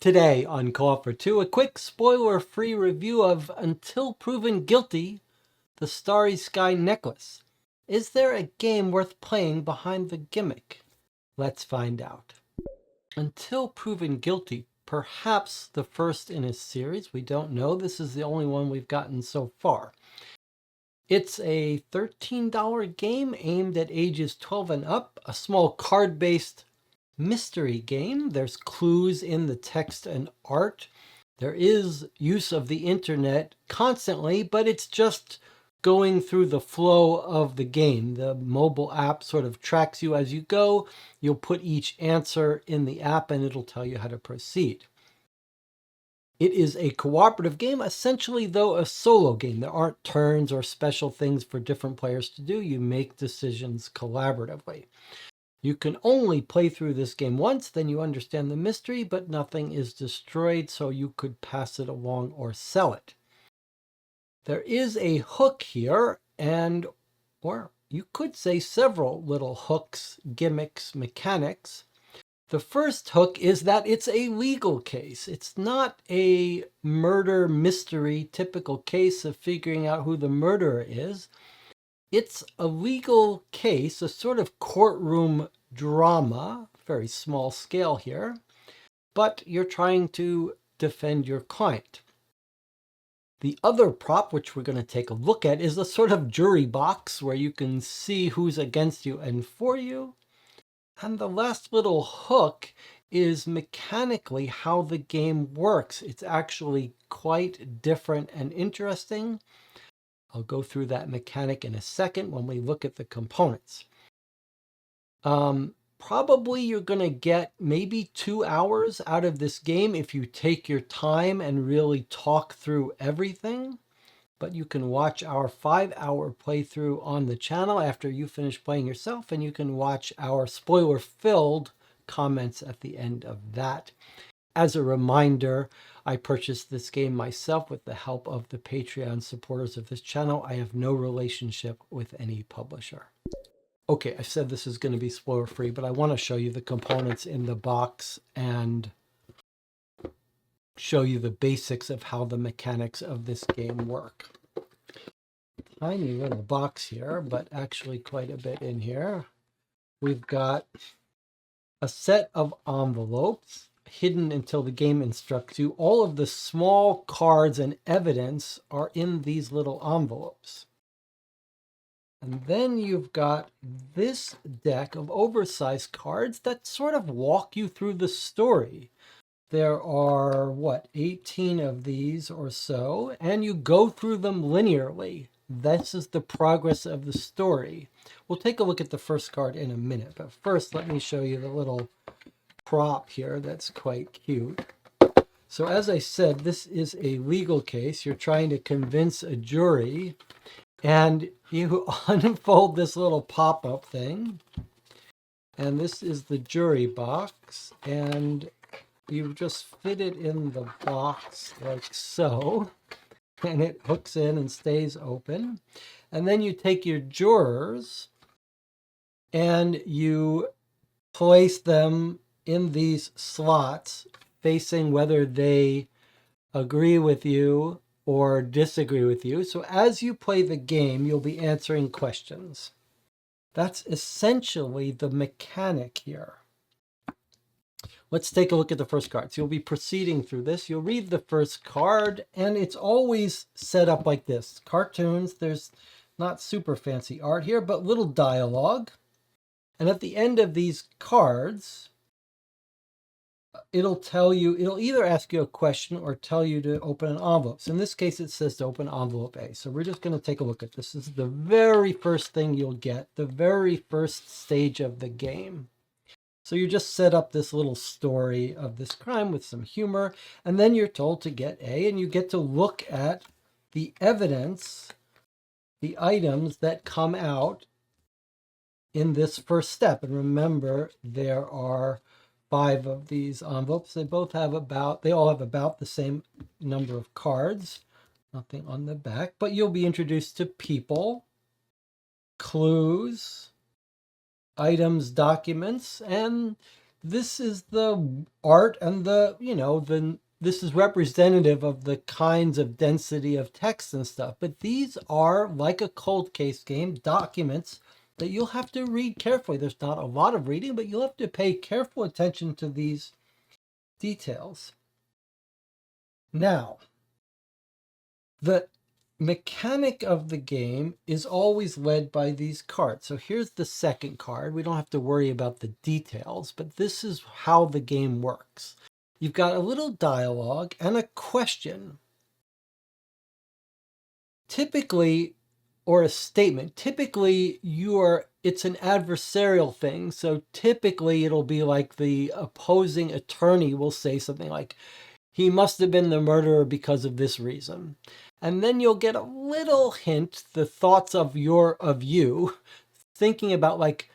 Today on Call for Two, a quick spoiler-free review of Until Proven Guilty, the Starry Sky necklace. Is there a game worth playing behind the gimmick? Let's find out. Until Proven Guilty, perhaps the first in a series. We don't know. This is the only one we've gotten so far. It's a $13 game aimed at ages 12 and up, a small card-based mystery game. There's clues in the text and art. There is use of the internet constantly, but it's just going through the flow of the game. The mobile app sort of tracks you as you go. You'll put each answer in the app and it'll tell you how to proceed. It is a cooperative game, essentially though a solo game. There aren't turns or special things for different players to do. You make decisions collaboratively. You can only play through this game once, then you understand the mystery, but nothing is destroyed, so you could pass it along or sell it. There is a hook here, or you could say several little hooks, gimmicks, mechanics. The first hook is that it's a legal case. It's not a murder mystery, typical case of figuring out who the murderer is. It's a legal case, a sort of courtroom drama, very small scale here, but you're trying to defend your client. The other prop, which we're going to take a look at, is a sort of jury box where you can see who's against you and for you. And the last little hook is mechanically how the game works. It's actually quite different and interesting. I'll go through that mechanic in a second when we look at the components. Probably you're going to get maybe 2 hours out of this game if you take your time and really talk through everything. But you can watch our 5-hour playthrough on the channel after you finish playing yourself, and you can watch our spoiler-filled comments at the end of that. As a reminder, I purchased this game myself with the help of the Patreon supporters of this channel. I have no relationship with any publisher. Okay, I said this is going to be spoiler-free, but I want to show you the components in the box and show you the basics of how the mechanics of this game work. Tiny little box here, but actually quite a bit in here. We've got a set of envelopes hidden until the game instructs you. All of the small cards and evidence are in these little envelopes. And then you've got this deck of oversized cards that sort of walk you through the story. There are, 18 of these or so, and you go through them linearly. This is the progress of the story. We'll take a look at the first card in a minute, but first let me show you the little prop here that's quite cute. So as I said, this is a legal case. You're trying to convince a jury, and you unfold this little pop-up thing, and this is the jury box, and you just fit it in the box like so, and it hooks in and stays open. And then you take your jurors and you place them in these slots facing whether they agree with you or disagree with you. So as you play the game, you'll be answering questions. That's essentially the mechanic here. Let's take a look at the first card. So you'll be proceeding through this. You'll read the first card, and it's always set up like this. Cartoons, there's not super fancy art here, but little dialogue. And at the end of these cards, it'll either ask you a question or tell you to open an envelope. So in this case, it says to open envelope A. So we're just going to take a look at this. This is the very first thing you'll get, the very first stage of the game. So you just set up this little story of this crime with some humor, and then you're told to get A, and you get to look at the evidence, the items that come out in this first step. And remember, there are 5 of these envelopes. They all have about the same number of cards. Nothing on the back, but you'll be introduced to people, clues, items, documents, and this is the art and this is representative of the kinds of density of text and stuff. But these are, like a cold case game, documents that you'll have to read carefully. There's not a lot of reading, but you'll have to pay careful attention to these details. Now, the mechanic of the game is always led by these cards. So here's the second card. We don't have to worry about the details, but this is how the game works. You've got a little dialogue and a question. Typically, or a statement. Typically, it's an adversarial thing. So typically it'll be like the opposing attorney will say something like, he must have been the murderer because of this reason. And then you'll get a little hint, the thoughts of you, thinking about like,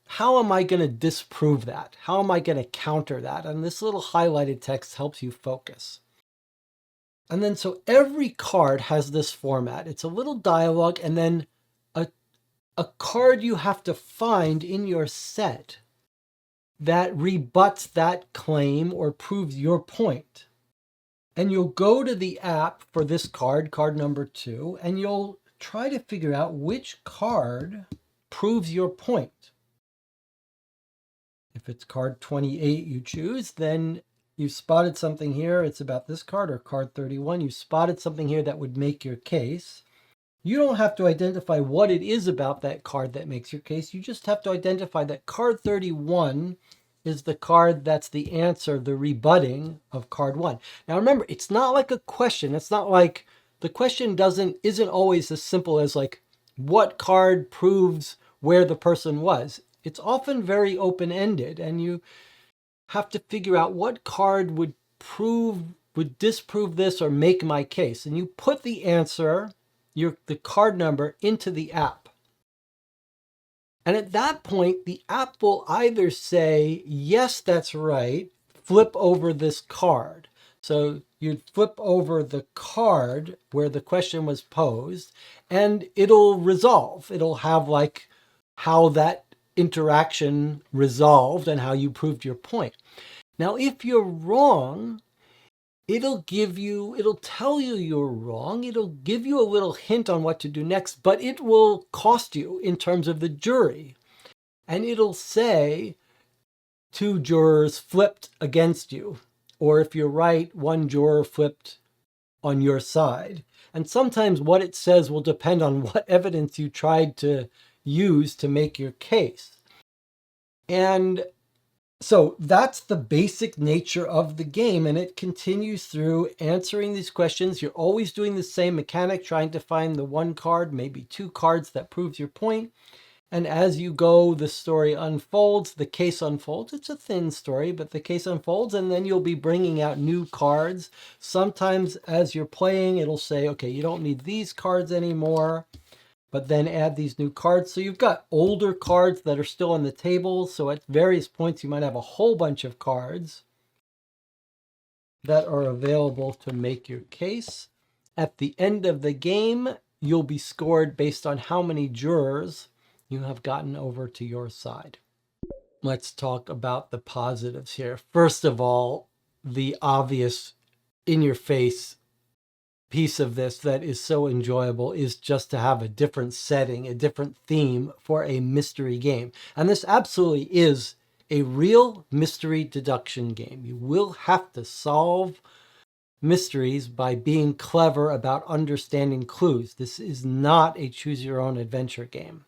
how am I going to disprove that? How am I going to counter that? And this little highlighted text helps you focus. And then so every card has this format. It's a little dialogue and then a card you have to find in your set that rebuts that claim or proves your point. And you'll go to the app for this card number 2, and you'll try to figure out which card proves your point. If it's card 28 you choose, then you spotted something here, it's about this card, or card 31, you spotted something here that would make your case. You don't have to identify what it is about that card that makes your case. You just have to identify that card 31 is the card that's the answer, the rebutting of card 1. Now remember, it's not like a question. It's not like the question isn't always as simple as like what card proves where the person was. It's often very open-ended, and you have to figure out what card would disprove this or make my case. And you put the answer, the card number, into the app. And at that point, the app will either say, yes, that's right, flip over this card. So you'd flip over the card where the question was posed, and it'll resolve. It'll have like how that interaction resolved and how you proved your point. Now, if you're wrong, it'll tell you you're wrong. It'll give you a little hint on what to do next, but it will cost you in terms of the jury. And it'll say 2 jurors flipped against you. Or if you're right, 1 juror flipped on your side. And sometimes what it says will depend on what evidence you tried to use to make your case. And so that's the basic nature of the game, and it continues through answering these questions. You're always doing the same mechanic, trying to find the 1 card, maybe 2 cards that proves your point. And as you go, the story unfolds, the case unfolds. It's a thin story, but the case unfolds, and then you'll be bringing out new cards. Sometimes as you're playing, it'll say, okay, you don't need these cards anymore, but then add these new cards. So you've got older cards that are still on the table. So at various points, you might have a whole bunch of cards that are available to make your case. At the end of the game, you'll be scored based on how many jurors you have gotten over to your side. Let's talk about the positives here. First of all, the obvious in-your-face piece of this that is so enjoyable is just to have a different setting, a different theme for a mystery game. And this absolutely is a real mystery deduction game. You will have to solve mysteries by being clever about understanding clues. This is not a choose-your-own-adventure game.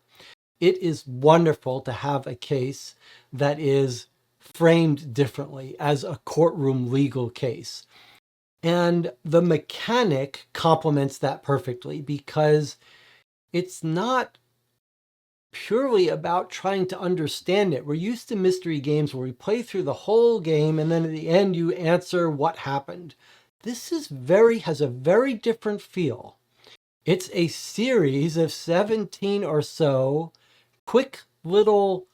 It is wonderful to have a case that is framed differently as a courtroom legal case. And the mechanic complements that perfectly because it's not purely about trying to understand it. We're used to mystery games where we play through the whole game and then at the end you answer what happened. This has a very different feel. It's a series of 17 or so quick little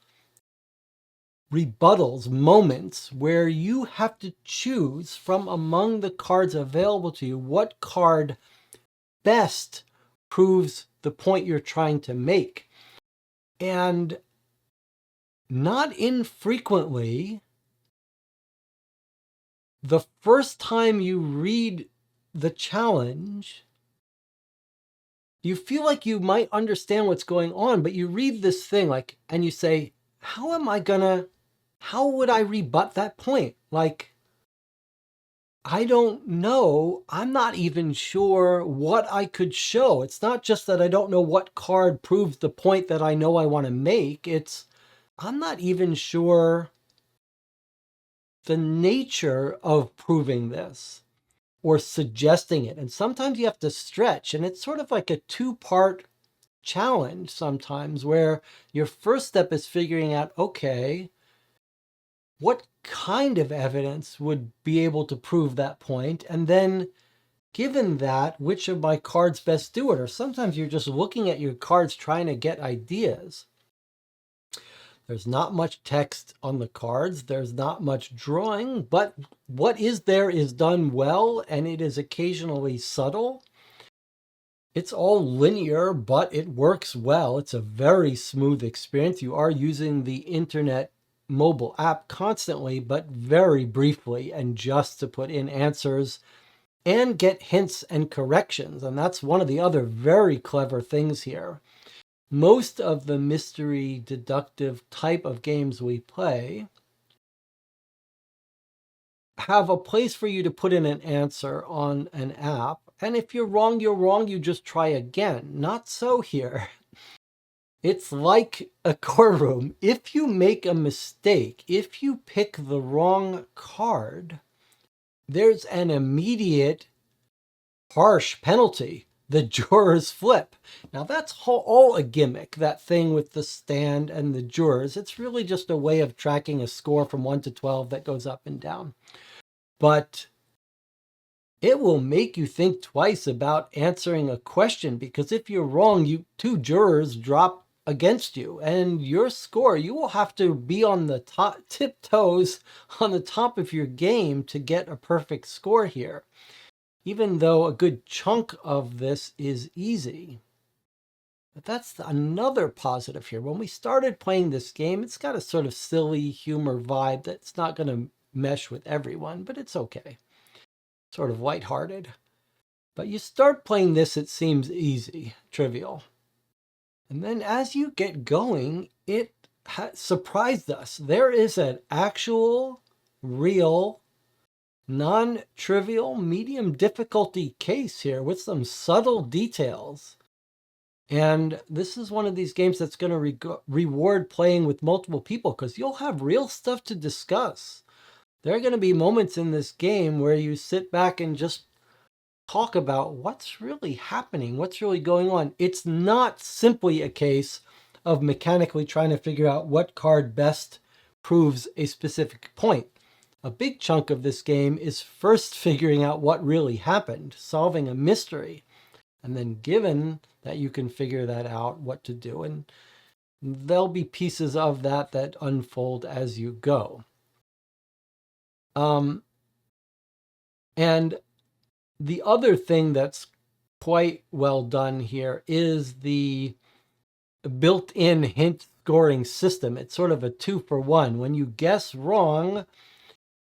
rebuttals, moments where you have to choose from among the cards available to you what card best proves the point you're trying to make. And not infrequently, the first time you read the challenge, you feel like you might understand what's going on, but you read this thing like, and you say, how would I rebut that point? Like, I don't know. I'm not even sure what I could show. It's not just that I don't know what card proves the point that I know I want to make. I'm not even sure the nature of proving this or suggesting it. And sometimes you have to stretch, and it's sort of like a two-part challenge sometimes where your first step is figuring out, okay, what kind of evidence would be able to prove that point? And then given that, which of my cards best do it? Or sometimes you're just looking at your cards trying to get ideas. There's not much text on the cards. There's not much drawing, but what is there is done well, and it is occasionally subtle. It's all linear, but it works well. It's a very smooth experience. You are using the internet mobile app constantly, but very briefly, and just to put in answers and get hints and corrections. And that's one of the other very clever things here. Most of the mystery deductive type of games we play have a place for you to put in an answer on an app. And if you're wrong, you're wrong. You just try again. Not so here. It's like a courtroom. If you make a mistake, if you pick the wrong card, there's an immediate harsh penalty. The jurors flip. Now that's all a gimmick, that thing with the stand and the jurors. It's really just a way of tracking a score from 1 to 12 that goes up and down. But it will make you think twice about answering a question, because if you're wrong, two jurors drop against you, and your score, you will have to be on the top tiptoes on the top of your game to get a perfect score here, even though a good chunk of this is easy. But that's another positive here. When we started playing this game, it's got a sort of silly humor vibe that's not going to mesh with everyone, but it's okay. Sort of lighthearted. But you start playing this, it seems easy, trivial. And then as you get going, it surprised us. There is an actual, real, non-trivial, medium difficulty case here with some subtle details. And this is one of these games that's going to reward playing with multiple people, because you'll have real stuff to discuss. There are going to be moments in this game where you sit back and just talk about what's really happening, what's really going on. It's not simply a case of mechanically trying to figure out what card best proves a specific point. A big chunk of this game is first figuring out what really happened, solving a mystery, and then given that you can figure that out, what to do. And there'll be pieces of that that unfold as you go. And the other thing that's quite well done here is the built-in hint scoring system. It's sort of a 2-for-1. When you guess wrong,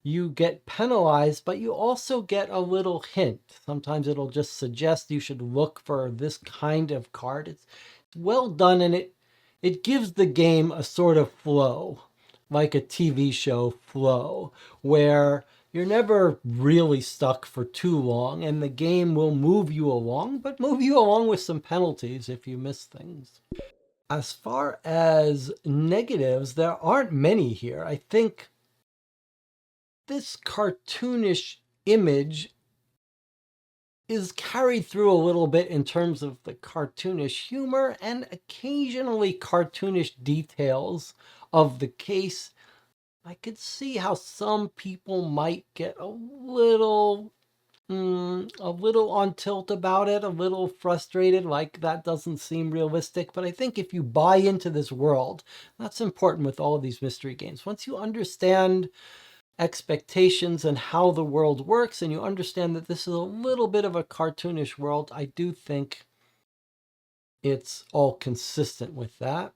you get penalized, but you also get a little hint. Sometimes it'll just suggest you should look for this kind of card. It's well done, and it gives the game a sort of flow, like a TV show flow, where you're never really stuck for too long, and the game will move you along, but move you along with some penalties if you miss things. As far as negatives, there aren't many here. I think this cartoonish image is carried through a little bit in terms of the cartoonish humor and occasionally cartoonish details of the case. I could see how some people might get a little on tilt about it, a little frustrated, like that doesn't seem realistic. But I think if you buy into this world, that's important with all of these mystery games. Once you understand expectations and how the world works, and you understand that this is a little bit of a cartoonish world, I do think it's all consistent with that.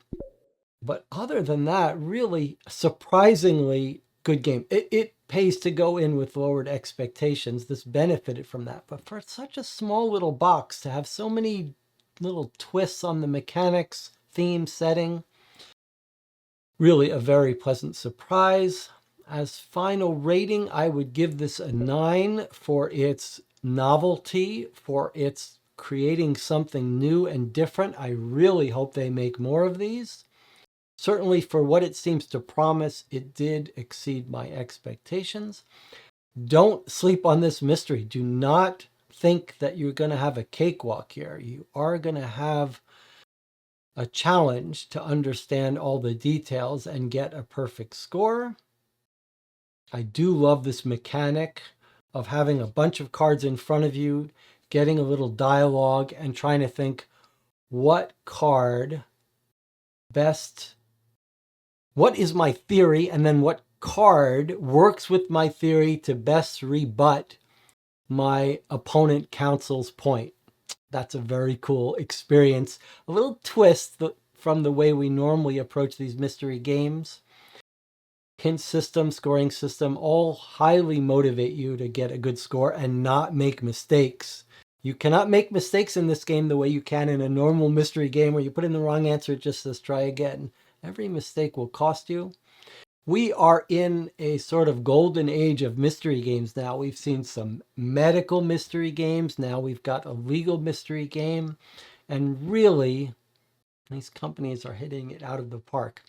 But other than that, really surprisingly good game. It pays to go in with lowered expectations. This benefited from that. But for such a small little box to have so many little twists on the mechanics, theme, setting, really a very pleasant surprise. As final rating, I would give this a 9 for its novelty, for its creating something new and different. I really hope they make more of these. Certainly for what it seems to promise, it did exceed my expectations. Don't sleep on this mystery. Do not think that you're going to have a cakewalk here. You are going to have a challenge to understand all the details and get a perfect score. I do love this mechanic of having a bunch of cards in front of you, getting a little dialogue, and trying to think what card best, what is my theory, and then what card works with my theory to best rebut my opponent counsel's point. That's a very cool experience. A little twist from the way we normally approach these mystery games. Hint system, scoring system, all highly motivate you to get a good score and not make mistakes. You cannot make mistakes in this game the way you can in a normal mystery game where you put in the wrong answer, it just says try again. Every mistake will cost you. We are in a sort of golden age of mystery games now. We've seen some medical mystery games. Now we've got a legal mystery game. And really, these companies are hitting it out of the park.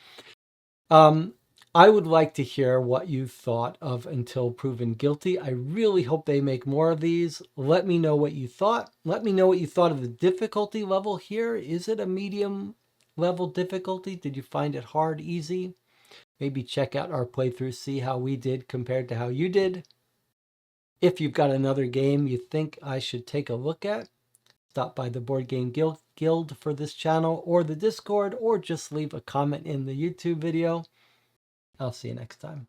I would like to hear what you thought of Until Proven Guilty. I really hope they make more of these. Let me know what you thought. Let me know what you thought of the difficulty level here. Is it a medium level difficulty? Did you find it hard, easy? Maybe check out our playthrough, see how we did compared to how you did. If you've got another game you think I should take a look at, stop by the Board Game Guild for this channel or the Discord, or just leave a comment in the YouTube video. I'll see you next time.